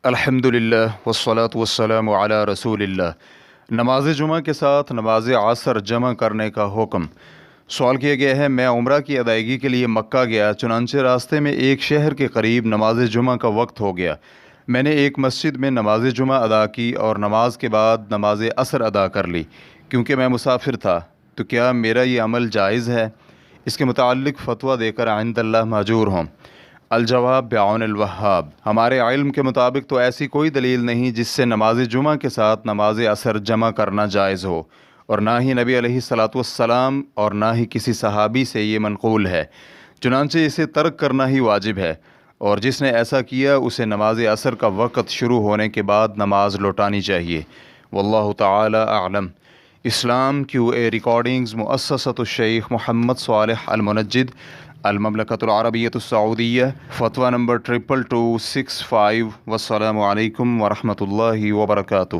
الحمدللہ والصلاة والسلام علی رسول اللہ۔ نماز جمعہ کے ساتھ نماز عصر جمع کرنے کا حکم۔ سوال کیا گیا ہے، میں عمرہ کی ادائیگی کے لیے مکہ گیا، چنانچہ راستے میں ایک شہر کے قریب نماز جمعہ کا وقت ہو گیا۔ میں نے ایک مسجد میں نماز جمعہ ادا کی اور نماز کے بعد نماز عصر ادا کر لی۔ کیونکہ میں مسافر تھا تو کیا میرا یہ عمل جائز ہے؟ اس کے متعلق فتویٰ دے کر عند اللہ ماجور ہوں۔ الجواب بعون الوہاب۔ ہمارے علم کے مطابق تو ایسی کوئی دلیل نہیں جس سے نماز جمعہ کے ساتھ نماز عصر جمع کرنا جائز ہو، اور نہ ہی نبی علیہ الصلاۃ والسلام اور نہ ہی کسی صحابی سے یہ منقول ہے، چنانچہ اسے ترک کرنا ہی واجب ہے، اور جس نے ایسا کیا اسے نماز عصر کا وقت شروع ہونے کے بعد نماز لوٹانی چاہیے۔ واللہ تعالی اعلم۔ اسلام QA ریکارڈنگز مؤسسۃ الشیخ محمد صالح المنجد، المملکۃ العربیۃ السعودیہ، فتویٰ نمبر 2226 والسلام علیکم ورحمۃ اللہ وبرکاتہ۔